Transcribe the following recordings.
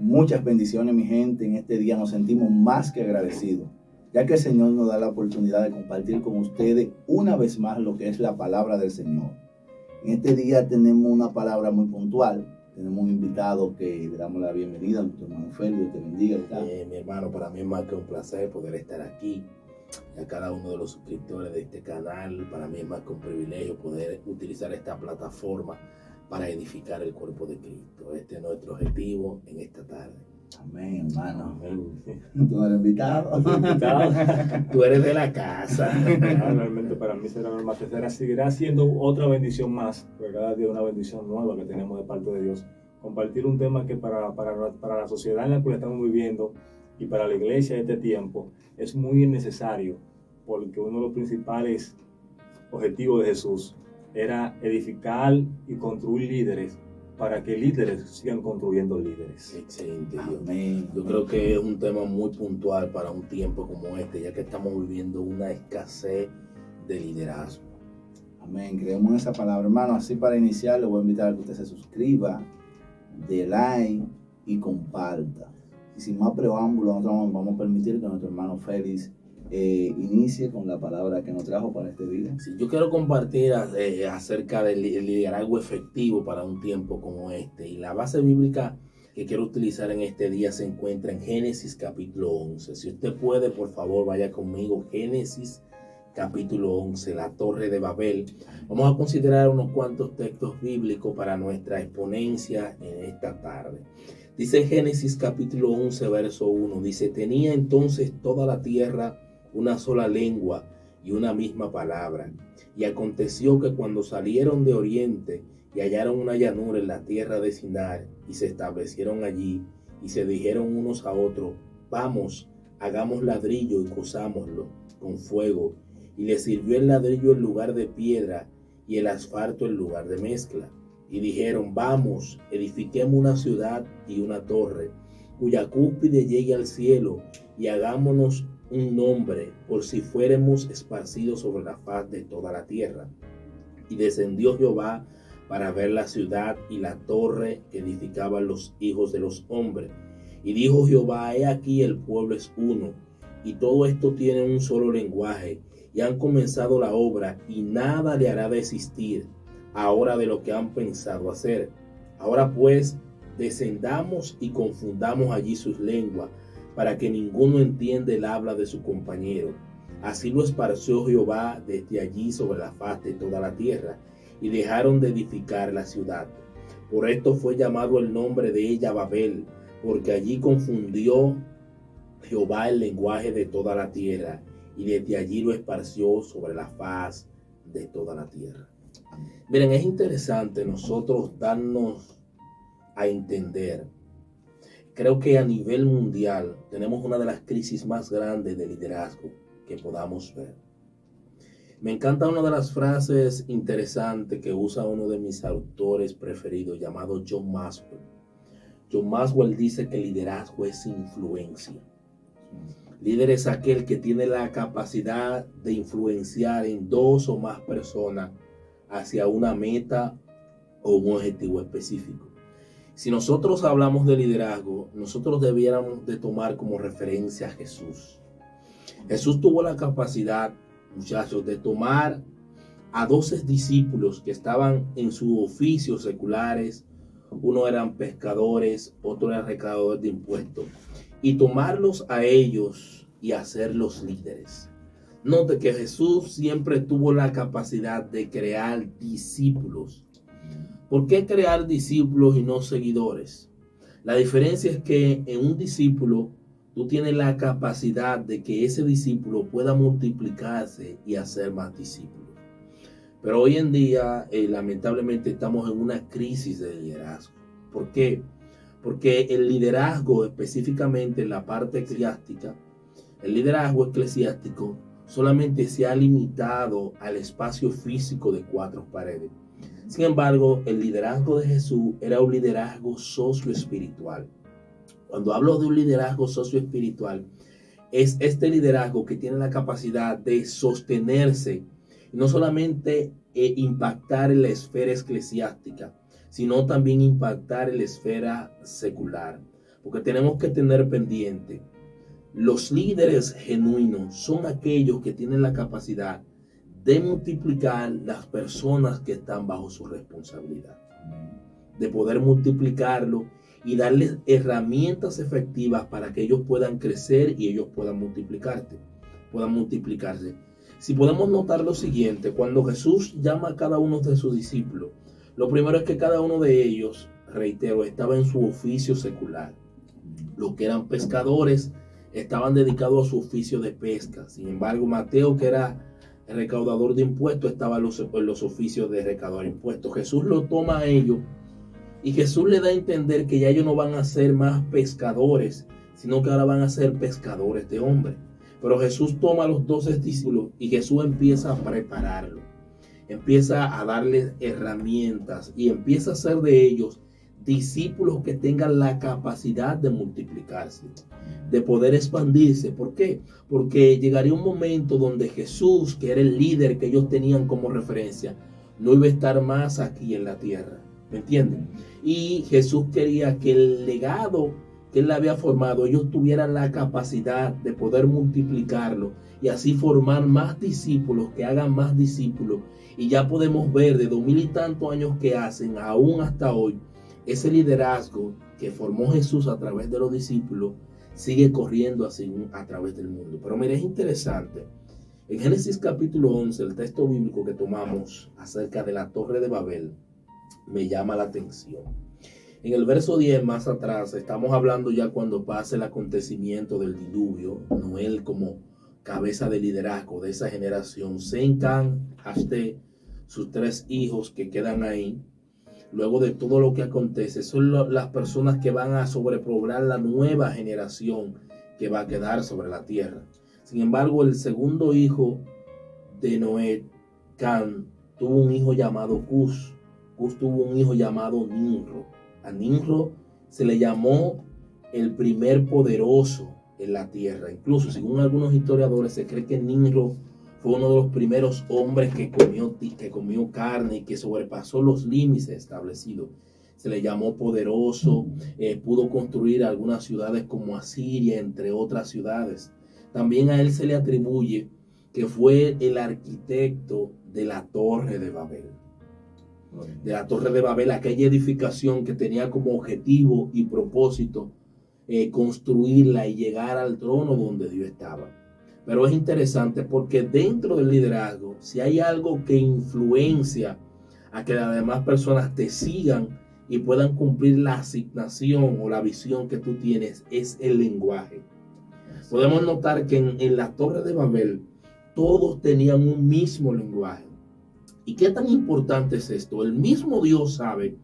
Muchas bendiciones, mi gente. En este día nos sentimos más que agradecidos, ya que el Señor nos da la oportunidad de compartir con ustedes una vez más lo que es la palabra del Señor. En este día tenemos una palabra muy puntual. Tenemos un invitado que le damos la bienvenida, nuestro hermano Félix. Dios te bendiga. Mi hermano, para mí es más que un placer poder estar aquí. Y a cada uno de los suscriptores de este canal, para mí es más que un privilegio poder utilizar esta plataforma para edificar el cuerpo de Cristo. Este es nuestro objetivo en esta tarde. Amén, hermano. Amén. Tú no eres invitado. Tú eres de la casa. Realmente para mí será normal que seguirá siendo otra bendición más, porque cada día una bendición nueva que tenemos de parte de Dios. Compartir un tema que para la sociedad en la cual estamos viviendo y para la iglesia de este tiempo es muy necesario, porque uno de los principales objetivos de Jesús era edificar y construir líderes para que líderes sigan construyendo líderes. Excelente. Amén. Yo creo que es un tema muy puntual para un tiempo como este, ya que estamos viviendo una escasez de liderazgo. Amén. Creemos en esa palabra, hermano. Así para iniciar, le voy a invitar a que usted se suscriba, dé like y comparta. Y sin más preámbulo, nosotros vamos a permitir que nuestro hermano Félix inicie con la palabra que nos trajo para este día. Sí, yo quiero compartir acerca del liderazgo efectivo para un tiempo como este. Y la base bíblica que quiero utilizar en este día se encuentra en Génesis capítulo 11. Si usted puede, por favor, vaya conmigo. Génesis capítulo 11, la Torre de Babel. Vamos a considerar unos cuantos textos bíblicos para nuestra exponencia en esta tarde. Dice Génesis capítulo 11, verso 1. Dice, tenía entonces toda la tierra una sola lengua y una misma palabra. Y aconteció que cuando salieron de oriente y hallaron una llanura en la tierra de Sinar y se establecieron allí y se dijeron unos a otros, vamos, hagamos ladrillo y cosámoslo con fuego. Y le sirvió el ladrillo en lugar de piedra y el asfalto en lugar de mezcla. Y dijeron, vamos, edifiquemos una ciudad y una torre, cuya cúspide llegue al cielo, y hagámonos un nombre, por si fuéramos esparcidos sobre la faz de toda la tierra. Y descendió Jehová para ver la ciudad y la torre que edificaban los hijos de los hombres. Y dijo Jehová, he aquí el pueblo es uno, y todo esto tiene un solo lenguaje, y han comenzado la obra, y nada le hará desistir ahora de lo que han pensado hacer. Ahora pues, descendamos y confundamos allí sus lenguas, para que ninguno entienda el habla de su compañero. Así lo esparció Jehová desde allí sobre la faz de toda la tierra, y dejaron de edificar la ciudad. Por esto fue llamado el nombre de ella Babel, porque allí confundió Jehová el lenguaje de toda la tierra, y desde allí lo esparció sobre la faz de toda la tierra. Miren, es interesante nosotros darnos a entender. Creo que a nivel mundial tenemos una de las crisis más grandes de liderazgo que podamos ver. Me encanta una de las frases interesantes que usa uno de mis autores preferidos llamado John Maxwell. John Maxwell dice que liderazgo es influencia. Líder es aquel que tiene la capacidad de influenciar en dos o más personas hacia una meta o un objetivo específico. Si nosotros hablamos de liderazgo, nosotros debiéramos de tomar como referencia a Jesús. Jesús tuvo la capacidad, muchachos, de tomar a 12 discípulos que estaban en sus oficios seculares. Uno eran pescadores, otro era recaudador de impuestos, y tomarlos a ellos y hacerlos líderes. Note que Jesús siempre tuvo la capacidad de crear discípulos. ¿Por qué crear discípulos y no seguidores? La diferencia es que en un discípulo tú tienes la capacidad de que ese discípulo pueda multiplicarse y hacer más discípulos. Pero hoy en día, lamentablemente, estamos en una crisis de liderazgo. ¿Por qué? Porque el liderazgo, específicamente en la parte eclesiástica, el liderazgo eclesiástico solamente se ha limitado al espacio físico de 4 paredes. Sin embargo, el liderazgo de Jesús era un liderazgo socioespiritual. Cuando hablo de un liderazgo socioespiritual, es este liderazgo que tiene la capacidad de sostenerse y no solamente impactar en la esfera eclesiástica, sino también impactar en la esfera secular. porque tenemos que tener pendiente. Los líderes genuinos son aquellos que tienen la capacidad de multiplicar las personas que están bajo su responsabilidad, de poder multiplicarlo y darles herramientas efectivas para que ellos puedan crecer y ellos puedan multiplicarse. Si podemos notar lo siguiente, cuando Jesús llama a cada uno de sus discípulos, lo primero es que cada uno de ellos, reitero, estaba en su oficio secular. Los que eran pescadores estaban dedicados a su oficio de pesca. Sin embargo, Mateo, que era el recaudador de impuestos, estaba en los oficios de recaudar impuestos. Jesús lo toma a ellos y Jesús le da a entender que ya ellos no van a ser más pescadores, sino que ahora van a ser pescadores de hombres. Pero Jesús toma a los 12 discípulos y Jesús empieza a prepararlos, empieza a darles herramientas y empieza a hacer de ellos discípulos que tengan la capacidad de multiplicarse, de poder expandirse. ¿Por qué? Porque llegaría un momento donde Jesús, que era el líder que ellos tenían como referencia, no iba a estar más aquí en la tierra. ¿Me entienden? Y Jesús quería que el legado que él había formado, ellos tuvieran la capacidad de poder multiplicarlo y así formar más discípulos, que hagan más discípulos. Y ya podemos ver de 2000 y tantos años que hacen, aún hasta hoy, ese liderazgo que formó Jesús a través de los discípulos sigue corriendo así a través del mundo. Pero mire, es interesante. En Génesis capítulo 11, el texto bíblico que tomamos acerca de la Torre de Babel me llama la atención. En el verso 10 más atrás estamos hablando ya cuando pasa el acontecimiento del diluvio. Noé como cabeza de liderazgo de esa generación. Sem, Cam, Jafet, sus 3 hijos que quedan ahí. Luego de todo lo que acontece, son las personas que van a sobrepoblar la nueva generación que va a quedar sobre la tierra. Sin embargo, el segundo hijo de Noé, Cam, tuvo un hijo llamado Cus. Cus tuvo un hijo llamado Nimrod. A Nimrod se le llamó el primer poderoso en la tierra. Incluso, según algunos historiadores, se cree que Nimrod fue uno de los primeros hombres que comió carne y que sobrepasó los límites establecidos. Se le llamó poderoso, pudo construir algunas ciudades como Asiria, entre otras ciudades. También a él se le atribuye que fue el arquitecto de la Torre de Babel. De la Torre de Babel, aquella edificación que tenía como objetivo y propósito construirla y llegar al trono donde Dios estaba. Pero es interesante porque dentro del liderazgo, si hay algo que influencia a que las demás personas te sigan y puedan cumplir la asignación o la visión que tú tienes, es el lenguaje. Podemos notar que en la Torre de Babel todos tenían un mismo lenguaje. ¿Y qué tan importante es esto? El mismo Dios sabe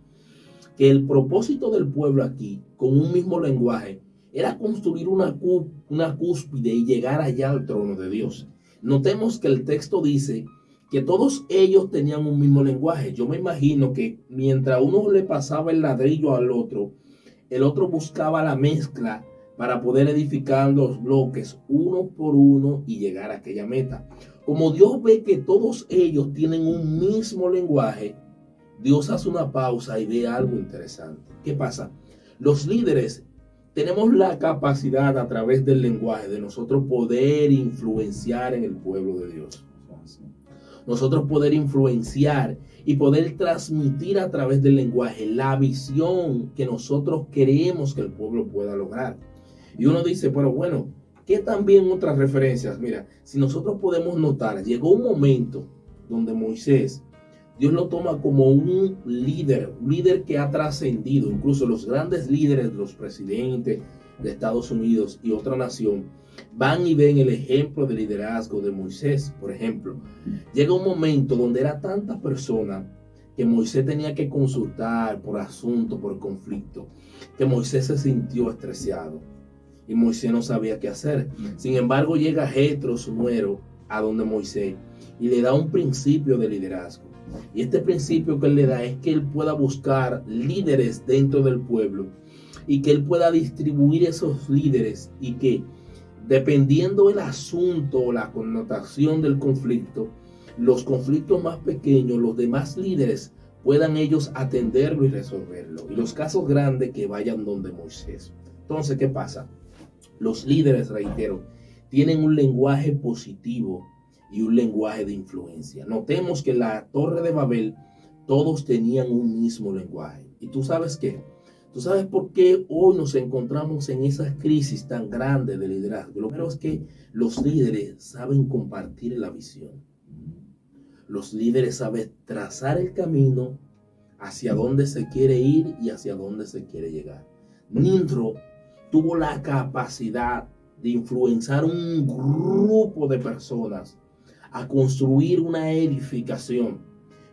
que el propósito del pueblo aquí, con un mismo lenguaje, era construir una cúspide y llegar allá al trono de Dios. Notemos que el texto dice que todos ellos tenían un mismo lenguaje. Yo me imagino que mientras uno le pasaba el ladrillo al otro, el otro buscaba la mezcla para poder edificar los bloques uno por uno y llegar a aquella meta. Como Dios ve que todos ellos tienen un mismo lenguaje, Dios hace una pausa y ve algo interesante. ¿Qué pasa? Los líderes tenemos la capacidad a través del lenguaje de nosotros poder influenciar en el pueblo de Dios. Nosotros poder influenciar y poder transmitir a través del lenguaje la visión que nosotros queremos que el pueblo pueda lograr. Y uno dice, pero bueno, ¿qué también otras referencias? Mira, si nosotros podemos notar, llegó un momento donde Moisés, Dios lo toma como un líder que ha trascendido. Incluso los grandes líderes, los presidentes de Estados Unidos y otra nación, van y ven el ejemplo de liderazgo de Moisés. Por ejemplo, llega un momento donde era tanta persona que Moisés tenía que consultar por asunto, por conflicto, que Moisés se sintió estresado y Moisés no sabía qué hacer. Sin embargo, llega Jetro, su nuero, a donde Moisés y le da un principio de liderazgo. Y este principio que él le da es que él pueda buscar líderes dentro del pueblo y que él pueda distribuir esos líderes y que, dependiendo del asunto o la connotación del conflicto, los conflictos más pequeños, los demás líderes puedan ellos atenderlo y resolverlo. Y los casos grandes que vayan donde Moisés. Entonces, ¿qué pasa? Los líderes, reitero, tienen un lenguaje positivo y un lenguaje de influencia. Notemos que en la Torre de Babel todos tenían un mismo lenguaje. ¿Y tú sabes qué? ¿Tú sabes por qué hoy nos encontramos en esa crisis tan grande de liderazgo? Lo primero es que los líderes saben compartir la visión. Los líderes saben trazar el camino hacia dónde se quiere ir y hacia dónde se quiere llegar. Nimrod tuvo la capacidad de influenciar un grupo de personas a construir una edificación.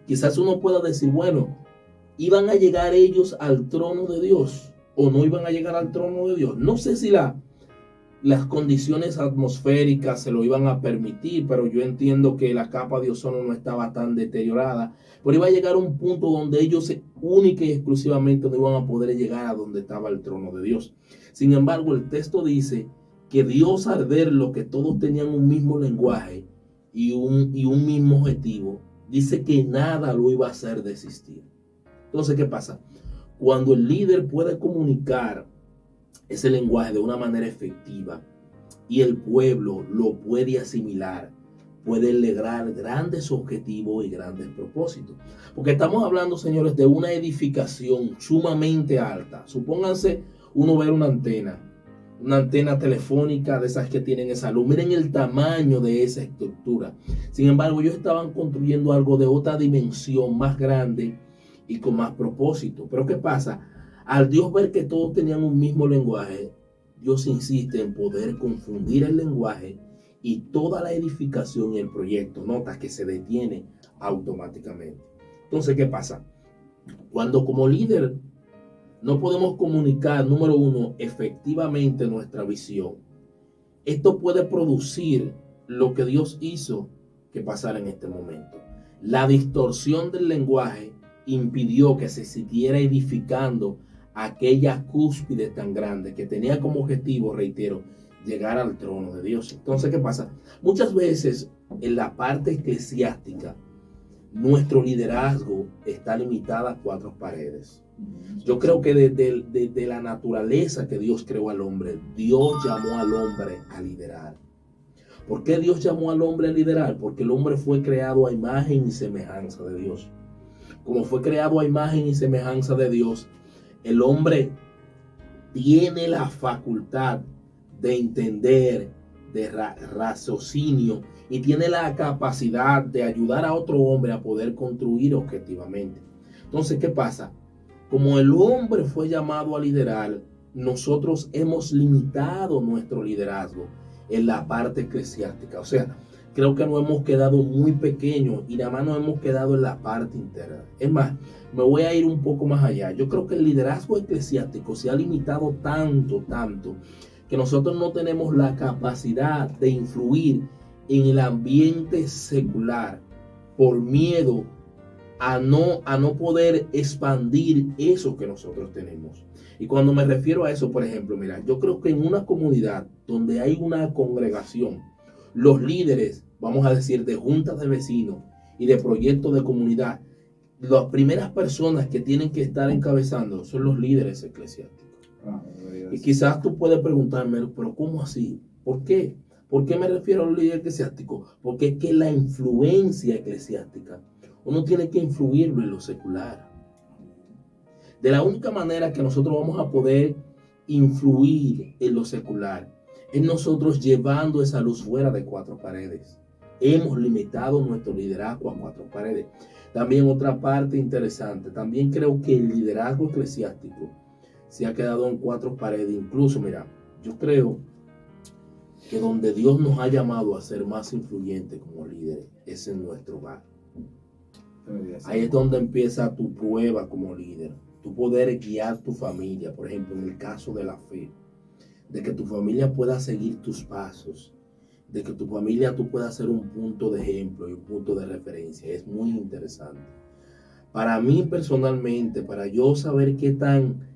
Quizás uno pueda decir, bueno, ¿iban a llegar ellos al trono de Dios o no iban a llegar al trono de Dios? No sé si las condiciones atmosféricas se lo iban a permitir, pero yo entiendo que la capa de ozono no estaba tan deteriorada. Pero iba a llegar a un punto donde ellos única y exclusivamente no iban a poder llegar a donde estaba el trono de Dios. Sin embargo, el texto dice que Dios, al ver lo que todos tenían un mismo lenguaje y un mismo objetivo, dice que nada lo iba a hacer desistir. Entonces, ¿qué pasa? Cuando el líder puede comunicar ese lenguaje de una manera efectiva y el pueblo lo puede asimilar, puede lograr grandes objetivos y grandes propósitos. Porque estamos hablando, señores, de una edificación sumamente alta. Supónganse uno ver una antena telefónica de esas que tienen esa luz. Miren el tamaño de esa estructura. Sin embargo, ellos estaban construyendo algo de otra dimensión más grande y con más propósito. Pero ¿qué pasa? Al Dios ver que todos tenían un mismo lenguaje, Dios insiste en poder confundir el lenguaje y toda la edificación y el proyecto. Nota que se detiene automáticamente. Entonces, ¿qué pasa? Cuando como líder no podemos comunicar, número uno, efectivamente nuestra visión, esto puede producir lo que Dios hizo que pasara en este momento. La distorsión del lenguaje impidió que se siguiera edificando aquella cúspide tan grande que tenía como objetivo, reitero, llegar al trono de Dios. Entonces, ¿qué pasa? Muchas veces en la parte eclesiástica, nuestro liderazgo está limitado a 4 paredes. Yo creo que desde la naturaleza que Dios creó al hombre, Dios llamó al hombre a liderar. ¿Por qué Dios llamó al hombre a liderar? Porque el hombre fue creado a imagen y semejanza de Dios. Como fue creado a imagen y semejanza de Dios, el hombre tiene la facultad de entender, de raciocinio, y tiene la capacidad de ayudar a otro hombre a poder construir objetivamente. Entonces, ¿qué pasa? Como el hombre fue llamado a liderar, nosotros hemos limitado nuestro liderazgo en la parte eclesiástica. O sea, creo que nos hemos quedado muy pequeños y nada más nos hemos quedado en la parte interna. Es más, me voy a ir un poco más allá. Yo creo que el liderazgo eclesiástico se ha limitado tanto, que nosotros no tenemos la capacidad de influir en el ambiente secular por miedo a no poder expandir eso que nosotros tenemos. Y cuando me refiero a eso, por ejemplo, mira, yo creo que en una comunidad donde hay una congregación, los líderes, vamos a decir, de juntas de vecinos y de proyectos de comunidad, las primeras personas que tienen que estar encabezando son los líderes eclesiásticos. Y quizás tú puedes preguntarme, pero ¿cómo así? ¿Por qué? ¿Por qué me refiero a los líderes eclesiásticos? Porque es que la influencia eclesiástica, uno tiene que influirlo en lo secular. De la única manera que nosotros vamos a poder influir en lo secular es nosotros llevando esa luz fuera de 4 paredes. Hemos limitado nuestro liderazgo a 4 paredes. También otra parte interesante, también creo que el liderazgo eclesiástico se ha quedado en 4 paredes. Incluso, mira, yo creo que donde Dios nos ha llamado a ser más influyentes como líderes es en nuestro hogar. Ahí es donde empieza tu prueba como líder. Tu poder guiar tu familia, por ejemplo, en el caso de la fe, de que tu familia pueda seguir tus pasos, de que tu familia tú puedas ser un punto de ejemplo y un punto de referencia. Es muy interesante. Para mí personalmente, para yo saber qué tan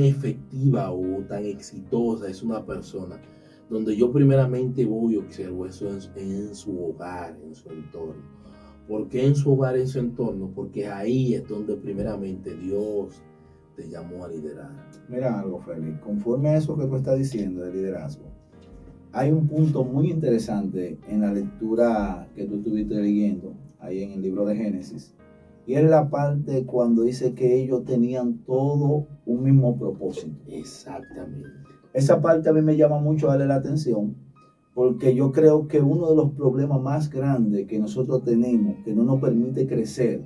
efectiva o tan exitosa es una persona, donde yo primeramente voy y observo eso en su hogar, en su entorno. ¿Por qué en su hogar, en su entorno? Porque ahí es donde primeramente Dios te llamó a liderar? Mira algo, Félix, conforme a eso que tú estás diciendo de liderazgo, hay un punto muy interesante en la lectura que tú estuviste leyendo, ahí en el libro de Génesis, y es la parte cuando dice que ellos tenían todo un mismo propósito. Exactamente. Esa parte a mí me llama mucho a darle la atención, porque yo creo que uno de los problemas más grandes que nosotros tenemos, que no nos permite crecer,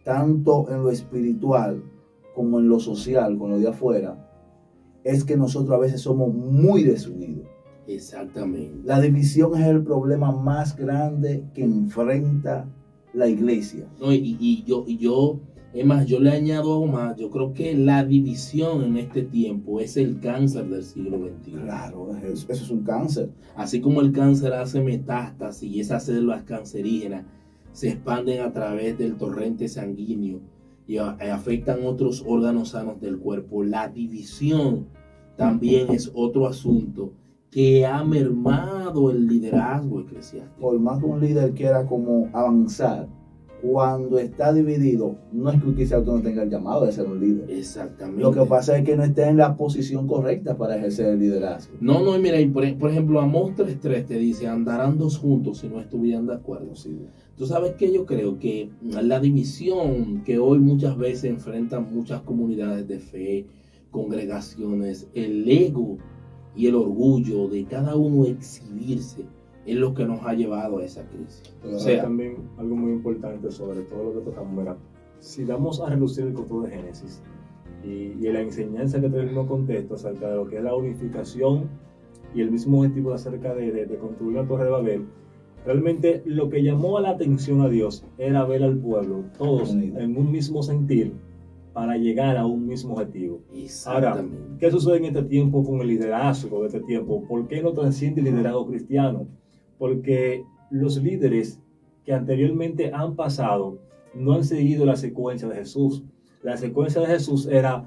tanto en lo espiritual como en lo social, con lo de afuera, es que nosotros a veces somos muy desunidos. Exactamente. La división es el problema más grande que enfrenta la iglesia. No, yo, es más, yo le añado aún más, yo creo que la división en este tiempo es el cáncer del siglo XXI. Claro, eso es un cáncer. Así como el cáncer hace metástasis y esas células cancerígenas se expanden a través del torrente sanguíneo y afectan otros órganos sanos del cuerpo, la división también es otro asunto que ha mermado el liderazgo eclesiástico. Por más que un líder quiera como avanzar, cuando está dividido, no es que quizás usted no tenga el llamado de ser un líder. Exactamente. Lo que pasa es que no está en la posición correcta para ejercer el liderazgo. No, mira, y por ejemplo, Amós 3:3 te dice, andarán dos juntos si no estuvieran de acuerdo. Sí. Tú sabes que yo creo que la división que hoy muchas veces enfrentan muchas comunidades de fe, congregaciones, el ego y el orgullo de cada uno exhibirse es lo que nos ha llevado a esa crisis. Pero o sea, también algo muy importante sobre todo lo que tocamos, mira, si damos a relucir el contexto de Génesis y la enseñanza que trae el mismo contexto acerca de lo que es la unificación y el mismo objetivo acerca de construir la Torre de Babel, realmente lo que llamó la atención a Dios era ver al pueblo todos en un mismo sentir para llegar a un mismo objetivo. Ahora, ¿qué sucede en este tiempo con el liderazgo de este tiempo? ¿Por qué no trasciende el liderazgo cristiano? Porque los líderes que anteriormente han pasado no han seguido la secuencia de Jesús. La secuencia de Jesús era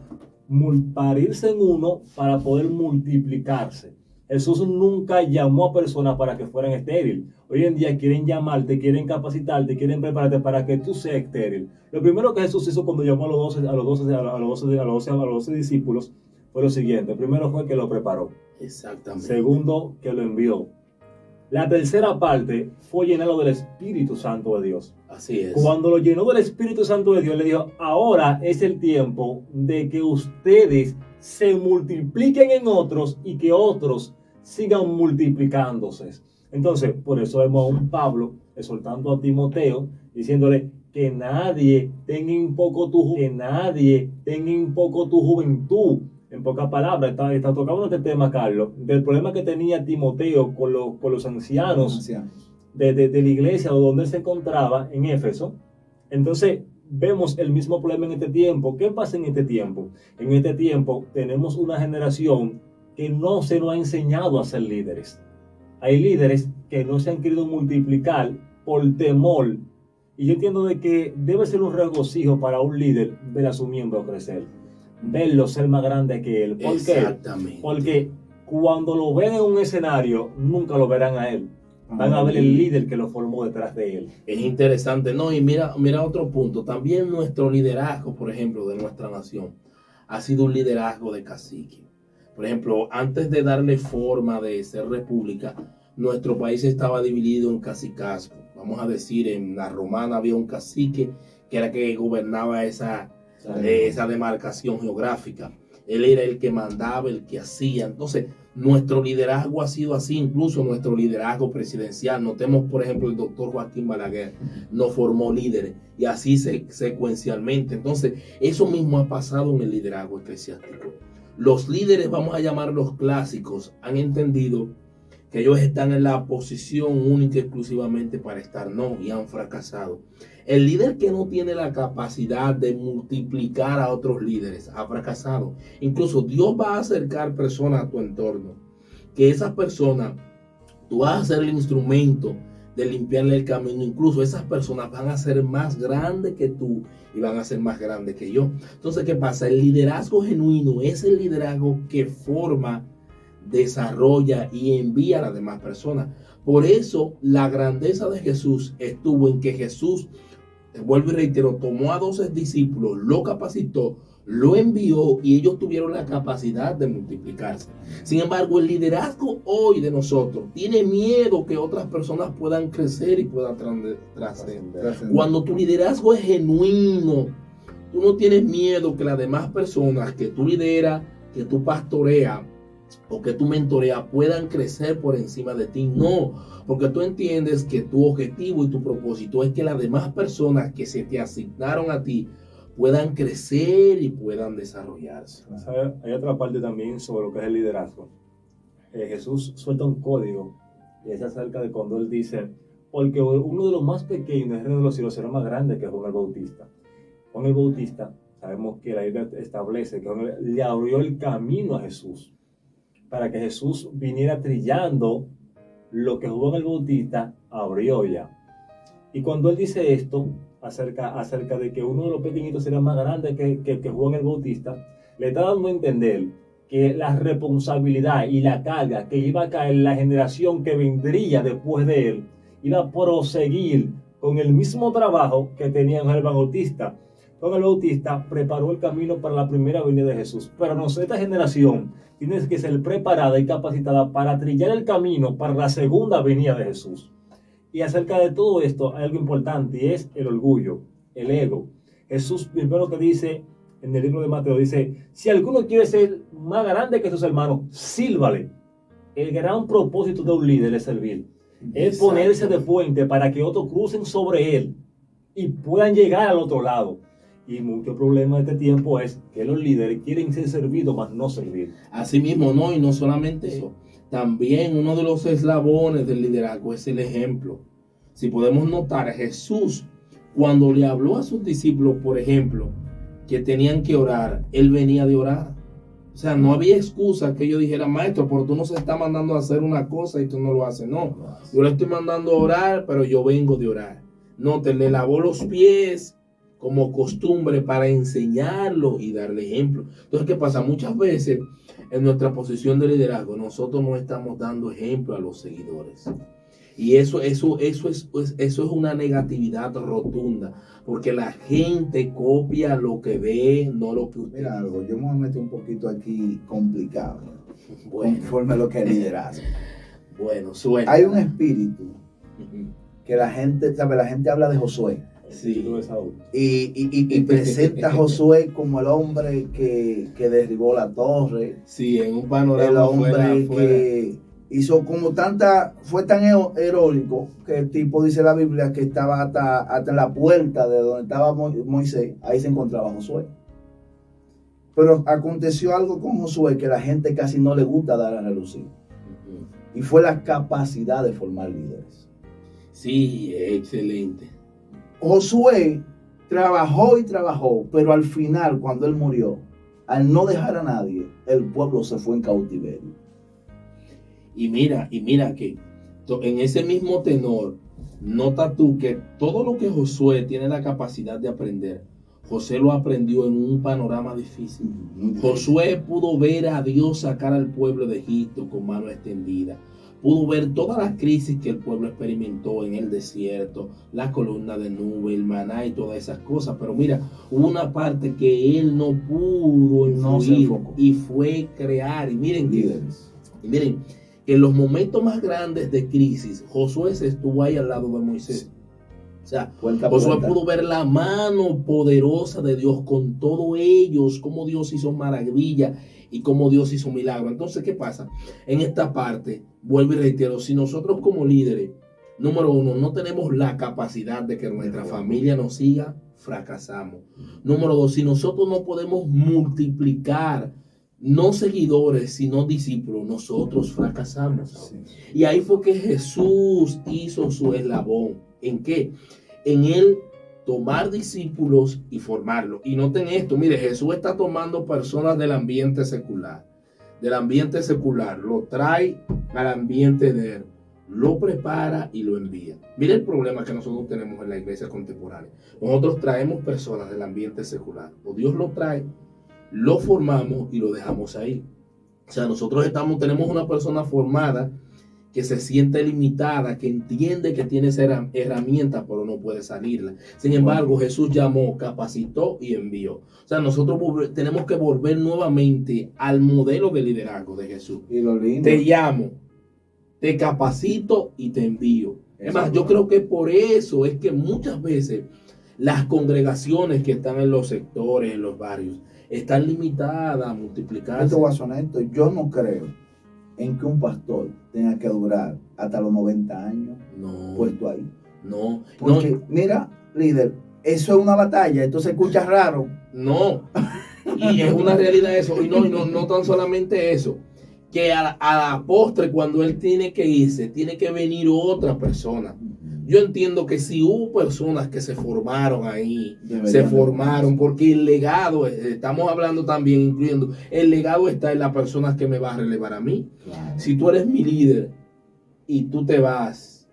parirse en uno para poder multiplicarse. Jesús nunca llamó a personas para que fueran estériles. Hoy en día quieren llamarte, quieren capacitarte, quieren prepararte para que tú seas estéril. Lo primero que Jesús hizo cuando llamó a los 12 discípulos fue lo siguiente. El primero fue que lo preparó. Exactamente. Segundo, que lo envió. La tercera parte fue llenarlo del Espíritu Santo de Dios. Así es. Cuando lo llenó del Espíritu Santo de Dios, le dijo, ahora es el tiempo de que ustedes se multipliquen en otros y que otros sigan multiplicándose. Entonces, por eso vemos a un Pablo exhortando a Timoteo, diciéndole que nadie tenga en poco tu juventud. En pocas palabras, está tocando este tema, Carlos, del problema que tenía Timoteo con los ancianos de la iglesia donde él se encontraba, en Éfeso. Entonces, vemos el mismo problema en este tiempo. ¿Qué pasa en este tiempo? En este tiempo tenemos una generación que no se nos ha enseñado a ser líderes. Hay líderes que no se han querido multiplicar por temor. Y yo entiendo de que debe ser un regocijo para un líder ver a su miembro crecer. Verlo ser más grande que él. ¿Por qué? Exactamente. Porque cuando lo ven en un escenario, nunca lo verán a él. Van a ver el líder que lo formó detrás de él. Es interesante, ¿no? Y mira otro punto. También nuestro liderazgo, por ejemplo, de nuestra nación, ha sido un liderazgo de cacique. Por ejemplo, antes de darle forma de ser república, nuestro país estaba dividido en cacicazgo. Vamos a decir, en la romana había un cacique que era que gobernaba esa demarcación geográfica. Él era el que mandaba, el que hacía. Entonces, nuestro liderazgo ha sido así, incluso nuestro liderazgo presidencial. Notemos, por ejemplo, el doctor Joaquín Balaguer nos formó líderes y así secuencialmente. Entonces, eso mismo ha pasado en el liderazgo eclesiástico. Los líderes, vamos a llamarlos clásicos, han entendido que ellos están en la posición única exclusivamente para estar, no, y han fracasado. El líder que no tiene la capacidad de multiplicar a otros líderes ha fracasado. Incluso Dios va a acercar personas a tu entorno, que esas personas, tú vas a ser el instrumento de limpiarle el camino. Incluso esas personas van a ser más grandes que tú y van a ser más grandes que yo. Entonces, ¿qué pasa? El liderazgo genuino es el liderazgo que forma, desarrolla y envía a las demás personas. Por eso la grandeza de Jesús estuvo en que Jesús, vuelvo y reitero, tomó a 12 discípulos, lo capacitó, lo envió y ellos tuvieron la capacidad de multiplicarse. Sin embargo, el liderazgo hoy de nosotros tiene miedo que otras personas puedan crecer y puedan trascender. Cuando tu liderazgo es genuino, tú no tienes miedo que las demás personas que tú lideras, que tú pastoreas o que tú mentoreas puedan crecer por encima de ti. No, porque tú entiendes que tu objetivo y tu propósito es que las demás personas que se te asignaron a ti puedan crecer y puedan desarrollarse. Hay otra parte también sobre lo que es el liderazgo. Jesús suelta un código y es acerca de cuando él dice, porque uno de los más pequeños del reino de los cielos será más grande que Juan el Bautista. Juan el Bautista, sabemos que la Biblia establece que le abrió el camino a Jesús, para que Jesús viniera trillando lo que Juan el Bautista abrió ya. Y cuando él dice esto, acerca de que uno de los pequeñitos será más grande que Juan el Bautista, le está dando a entender que la responsabilidad y la carga que iba a caer en la generación que vendría después de él, iba a proseguir con el mismo trabajo que tenía Juan el Bautista. Juan el Bautista preparó el camino para la primera venida de Jesús, pero esta generación tiene que ser preparada y capacitada para trillar el camino para la segunda venida de Jesús. Y acerca de todo esto hay algo importante y es el orgullo, el ego. Jesús primero que dice en el libro de Mateo, dice, si alguno quiere ser más grande que sus hermanos, sírvale. El gran propósito de un líder es servir. Es ponerse de puente para que otros crucen sobre él y puedan llegar al otro lado. Y mucho problema de este tiempo es que los líderes quieren ser servidos, mas no servir. Así mismo, no, y no solamente eso. También uno de los eslabones del liderazgo es el ejemplo. Si podemos notar, Jesús, cuando le habló a sus discípulos, por ejemplo, que tenían que orar, él venía de orar. O sea, no había excusa que ellos dijeran, maestro, pero tú nos estás mandando a hacer una cosa y tú no lo haces. No, yo le estoy mandando a orar, pero yo vengo de orar. No, te le lavó los pies como costumbre para enseñarlo y darle ejemplo. Entonces, ¿qué pasa? Muchas veces en nuestra posición de liderazgo, nosotros no estamos dando ejemplo a los seguidores. Y eso es una negatividad rotunda, porque la gente copia lo que ve, no lo que usted. Mira algo, yo me voy a meter un poquito aquí complicado, bueno, conforme a lo que es liderazgo. Bueno, suena. Hay un espíritu que la gente, ¿sabe? La gente habla de Josué. Sí. Y presenta a Josué como el hombre que derribó la torre. Sí, en un panorama. El hombre que hizo como fue tan heroico que el tipo, dice la Biblia, que estaba hasta en la puerta de donde estaba Moisés, ahí se encontraba Josué. Pero aconteció algo con Josué que la gente casi no le gusta dar a relucir. Y fue la capacidad de formar líderes. Sí, excelente. Josué trabajó y trabajó, pero al final, cuando él murió, al no dejar a nadie, el pueblo se fue en cautiverio. Y mira que en ese mismo tenor, nota tú que todo lo que Josué tiene la capacidad de aprender, José lo aprendió en un panorama difícil. Josué pudo ver a Dios sacar al pueblo de Egipto con mano extendida. Pudo ver todas las crisis que el pueblo experimentó en el desierto, la columna de nube, el maná y todas esas cosas. Pero mira, hubo una parte que él no pudo influir y fue crear. Y miren que en los momentos más grandes de crisis, Josué estuvo ahí al lado de Moisés. O sea, Josué pudo ver la mano poderosa de Dios con todos ellos, cómo Dios hizo maravilla y cómo Dios hizo milagro. Entonces, ¿qué pasa? En esta parte, vuelvo y reitero, si nosotros como líderes, número uno, no tenemos la capacidad de que nuestra familia nos siga, fracasamos. Número dos, si nosotros no podemos multiplicar no seguidores, sino discípulos, nosotros fracasamos. Sí. Y ahí fue que Jesús hizo su eslabón. ¿En qué? En él tomar discípulos y formarlos. Y noten esto, mire, Jesús está tomando personas del ambiente secular. Lo trae al ambiente de él, lo prepara y lo envía. Mire el problema que nosotros tenemos en la iglesia contemporánea. Nosotros traemos personas del ambiente secular. O Dios lo trae, lo formamos y lo dejamos ahí. O sea, nosotros tenemos una persona formada que se siente limitada, que entiende que tiene esa herramienta, pero no puede salirla. Sin embargo, Jesús llamó, capacitó y envió. O sea, nosotros tenemos que volver nuevamente al modelo de liderazgo de Jesús. Y lo lindo. Te llamo, te capacito y te envío. Es más, yo creo que por eso es que muchas veces las congregaciones que están en los sectores, en los barrios, están limitadas a multiplicarse. Esto va a sonar esto. Yo no creo en que un pastor tenga que durar hasta los 90 años puesto ahí. No. Porque, mira, líder, eso es una batalla. Esto se escucha raro. No. Y es una realidad eso. Y no tan solamente eso. Que a la postre, cuando él tiene que irse, tiene que venir otra persona. Yo entiendo que si hubo personas que se formaron ahí, porque el legado, estamos hablando también, incluyendo, el legado está en las personas que me va a relevar a mí. Claro. Si tú eres mi líder y tú te vas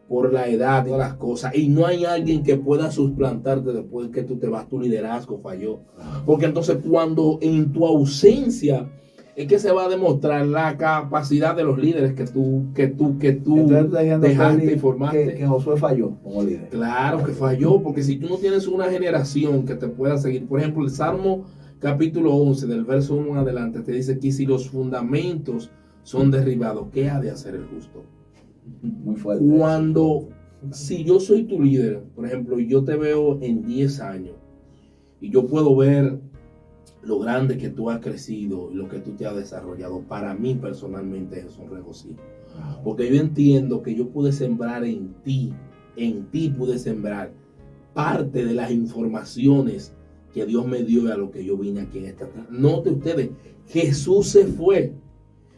por la edad y las cosas, y no hay alguien que pueda suplantarte después que tú te vas, tu liderazgo falló. Porque entonces cuando en tu ausencia es que se va a demostrar la capacidad de los líderes que tú dejaste y formaste. Que Josué falló como líder. Claro que falló, porque si tú no tienes una generación que te pueda seguir, por ejemplo, el Salmo capítulo 11, del verso 1 en adelante, te dice que si los fundamentos son derribados, ¿qué ha de hacer el justo? Muy fuerte. Si yo soy tu líder, por ejemplo, y yo te veo en 10 años, y yo puedo ver lo grande que tú has crecido y lo que tú te has desarrollado, para mí personalmente es un regocijo. Porque yo entiendo que yo pude sembrar en ti pude sembrar parte de las informaciones que Dios me dio a lo que yo vine aquí en esta tierra. Note ustedes, Jesús se fue.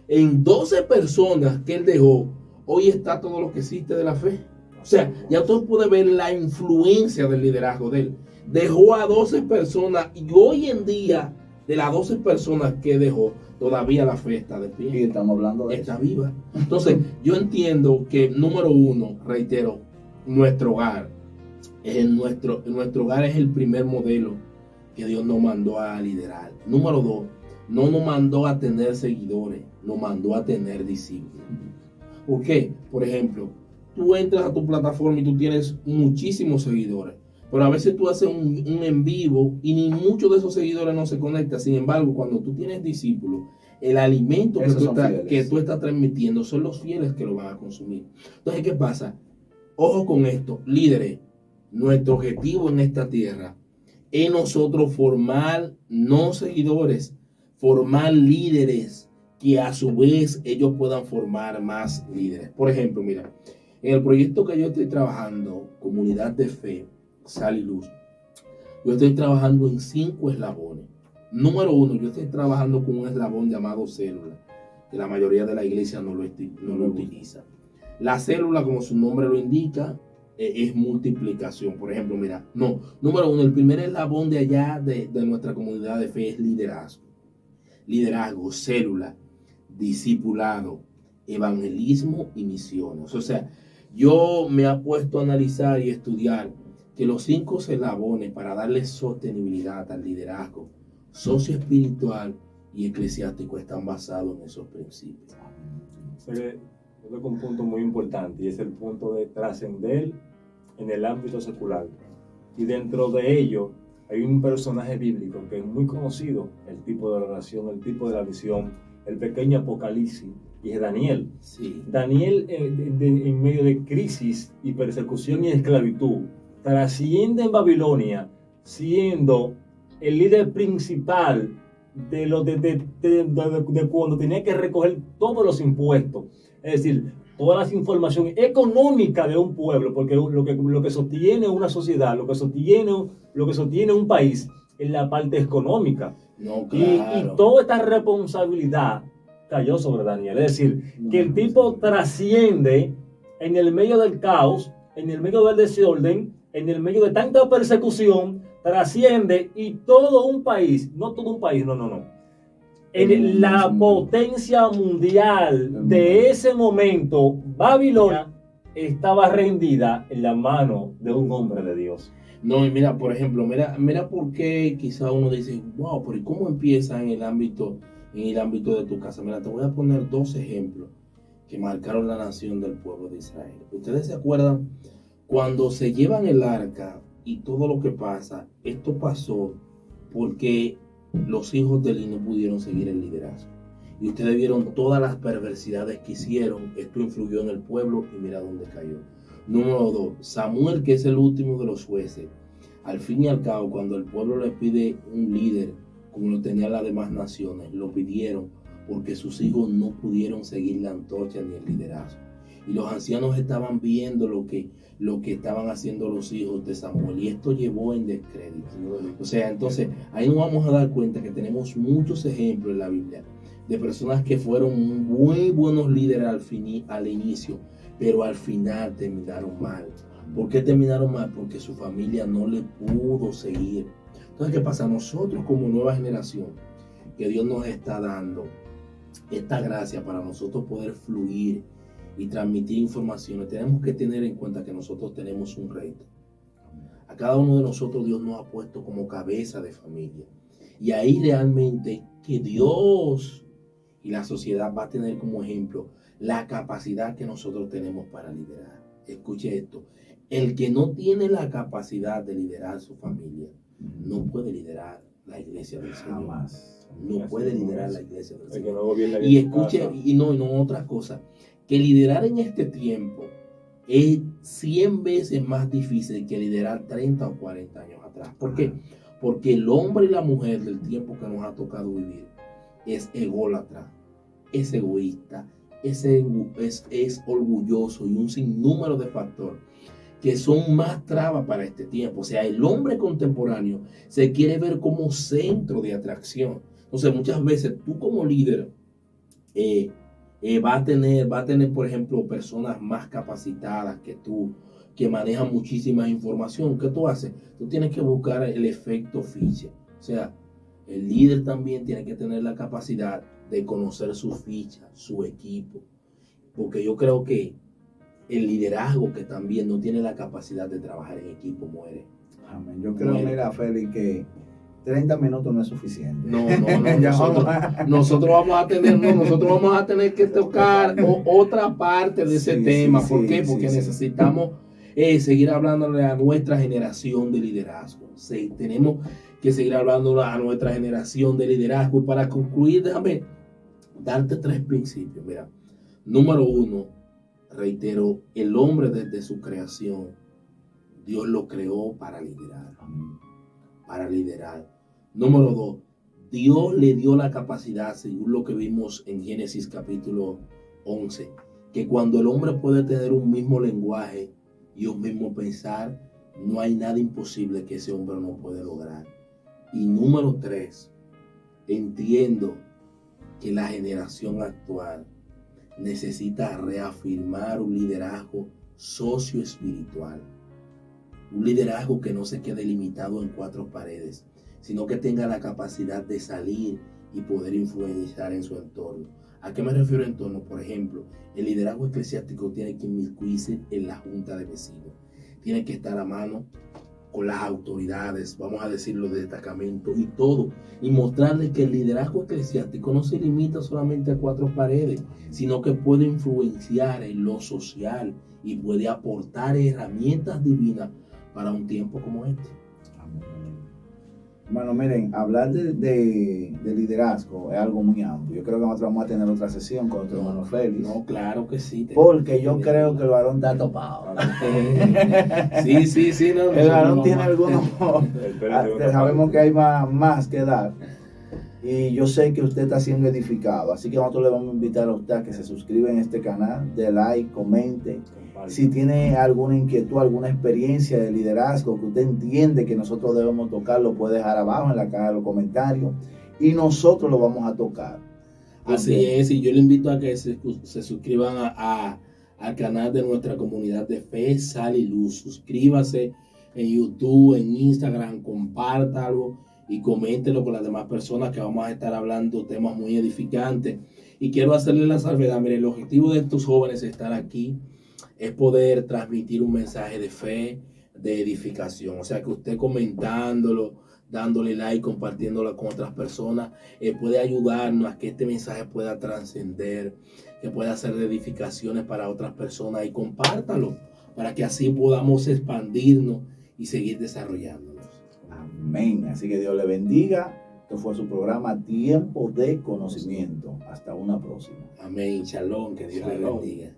En 12 personas que él dejó, hoy está todo lo que existe de la fe. O sea, ya tú puedes ver la influencia del liderazgo de él. Dejó a 12 personas y hoy en día, de las 12 personas que dejó, todavía la fe está de pie. Y estamos hablando de está eso. Viva. Entonces, yo entiendo que, número uno, reitero, nuestro hogar es el primer modelo que Dios nos mandó a liderar. Número 2, no nos mandó a tener seguidores, nos mandó a tener discípulos. ¿Por qué? Por ejemplo, tú entras a tu plataforma y tú tienes muchísimos seguidores, pero a veces tú haces un en vivo y ni muchos de esos seguidores no se conectan. Sin embargo, cuando tú tienes discípulos, el alimento que tú estás transmitiendo son los fieles que lo van a consumir. Entonces, ¿qué pasa? Ojo con esto, líderes. Nuestro objetivo en esta tierra es nosotros formar no seguidores, formar líderes que a su vez ellos puedan formar más líderes. Por ejemplo, mira, en el proyecto que yo estoy trabajando, Comunidad de Fe, Sal y Luz, yo estoy trabajando en 5 eslabones. Número 1, yo estoy trabajando con un eslabón llamado célula, que la mayoría de la iglesia no lo utiliza. La célula, como su nombre lo indica, es multiplicación. Por ejemplo, mira, número 1, el primer eslabón de allá de nuestra comunidad de fe es liderazgo. Liderazgo, célula, discipulado, evangelismo y misiones. O sea, yo me he puesto a analizar y estudiar que los 5 eslabones para darle sostenibilidad al liderazgo socioespiritual y eclesiástico están basados en esos principios. Yo creo que un punto muy importante y es el punto de trascender en el ámbito secular. Y dentro de ello hay un personaje bíblico que es muy conocido, el tipo de la oración, el tipo de la visión, el pequeño Apocalipsis, y es Daniel. Sí. Daniel en medio de crisis y persecución y esclavitud trasciende en Babilonia siendo el líder principal de cuando tenía que recoger todos los impuestos, es decir, todas las informaciones económicas de un pueblo, porque lo que sostiene una sociedad, lo que sostiene un país es la parte económica. No, claro. Y toda esta responsabilidad cayó sobre Daniel, es decir, que el tipo trasciende en el medio del caos, en el medio del desorden, en el medio de tanta persecución, trasciende y todo un país, no todo un país, no. En la potencia mundial de ese momento, Babilonia estaba rendida en la mano de un hombre de Dios. No, y mira, por ejemplo, mira por qué quizá uno dice, wow, pero ¿cómo empieza en el ámbito de tu casa? Mira, te voy a poner 2 ejemplos que marcaron la nación del pueblo de Israel. ¿Ustedes se acuerdan cuando se llevan el arca y todo lo que pasa? Esto pasó porque los hijos de Eli no pudieron seguir el liderazgo. Y ustedes vieron todas las perversidades que hicieron. Esto influyó en el pueblo y mira dónde cayó. Número 2, Samuel, que es el último de los jueces. Al fin y al cabo, cuando el pueblo le pide un líder, como lo tenían las demás naciones, lo pidieron porque sus hijos no pudieron seguir la antorcha ni el liderazgo. Y los ancianos estaban viendo lo que estaban haciendo los hijos de Samuel, y esto llevó en descrédito. O sea, entonces ahí nos vamos a dar cuenta que tenemos muchos ejemplos en la Biblia de personas que fueron muy buenos líderes al inicio, pero al final terminaron mal. ¿Por qué terminaron mal? Porque su familia no le pudo seguir. Entonces, ¿qué pasa? Nosotros como nueva generación, que Dios nos está dando esta gracia para nosotros poder fluir y transmitir informaciones, tenemos que tener en cuenta que nosotros tenemos un reto. A cada uno de nosotros Dios nos ha puesto como cabeza de familia. Y ahí realmente que Dios y la sociedad va a tener como ejemplo la capacidad que nosotros tenemos para liderar. Escuche esto. El que no tiene la capacidad de liderar su familia no puede liderar la iglesia del Señor. Jamás. No puede liderar la iglesia del Señor. No, y escuche, y no otra cosa, que liderar en este tiempo es 100 veces más difícil que liderar 30 o 40 años atrás. ¿Por qué? Porque el hombre y la mujer del tiempo que nos ha tocado vivir es ególatra, es egoísta, es orgulloso y un sinnúmero de factores que son más trabas para este tiempo. O sea, el hombre contemporáneo se quiere ver como centro de atracción. Entonces, muchas veces tú como líder va a tener, por ejemplo, personas más capacitadas que tú, que manejan muchísima información. ¿Qué tú haces? Tú tienes que buscar el efecto ficha. O sea, el líder también tiene que tener la capacidad de conocer su ficha, su equipo. Porque yo creo que el liderazgo que también no tiene la capacidad de trabajar en equipo muere. Amén. Yo creo, mira, Félix, que 30 minutos no es suficiente. No. nosotros vamos a tener que tocar otra parte de ese tema. ¿Por qué? Porque necesitamos seguir hablándole a nuestra generación de liderazgo. Sí, tenemos que seguir hablando a nuestra generación de liderazgo. Y para concluir, déjame darte 3 principios. Mira, número 1, reitero, el hombre desde su creación, Dios lo creó para liderar. Para liderar. Número 2, Dios le dio la capacidad, según lo que vimos en Génesis capítulo 11, que cuando el hombre puede tener un mismo lenguaje y un mismo pensar, no hay nada imposible que ese hombre no puede lograr. Y número 3, entiendo que la generación actual necesita reafirmar un liderazgo socioespiritual. Un liderazgo que no se quede limitado en 4 paredes, sino que tenga la capacidad de salir y poder influenciar en su entorno. ¿A qué me refiero entorno? Por ejemplo, el liderazgo eclesiástico tiene que inmiscuirse en la junta de vecinos. Tiene que estar a mano con las autoridades, vamos a decirlo, de destacamento y todo, y mostrarles que el liderazgo eclesiástico no se limita solamente a 4 paredes, sino que puede influenciar en lo social y puede aportar herramientas divinas para un tiempo como este. Bueno, miren, hablar de liderazgo es algo muy amplio. Yo creo que nosotros vamos a tener otra sesión con nuestro hermano Félix. No, claro que sí. Porque yo creo que el varón está topado. Sí. No, el varón tiene algunos... Sabemos que hay más que dar. Y yo sé que usted está siendo edificado. Así que nosotros le vamos a invitar a usted a que se suscriba en este canal, dé like, comente. Si tiene alguna inquietud, alguna experiencia de liderazgo que usted entiende que nosotros debemos tocar, lo puede dejar abajo en la caja de los comentarios y nosotros lo vamos a tocar. Así es, y yo le invito a que se suscriban al canal de nuestra comunidad de Fe, Sal y Luz. Suscríbase en YouTube, en Instagram, compártalo y coméntelo con las demás personas, que vamos a estar hablando temas muy edificantes. Y quiero hacerle la salvedad, mire, el objetivo de estos jóvenes estar aquí es poder transmitir un mensaje de fe, de edificación. O sea, que usted comentándolo, dándole like, compartiéndola con otras personas. Puede ayudarnos a que este mensaje pueda trascender, que pueda ser de edificaciones para otras personas, y compártalo para que así podamos expandirnos y seguir desarrollándonos. Amén. Así que Dios le bendiga. Esto fue su programa Tiempo de Conocimiento. Hasta una próxima. Amén. Shalom. Que Dios le Shalom. bendiga.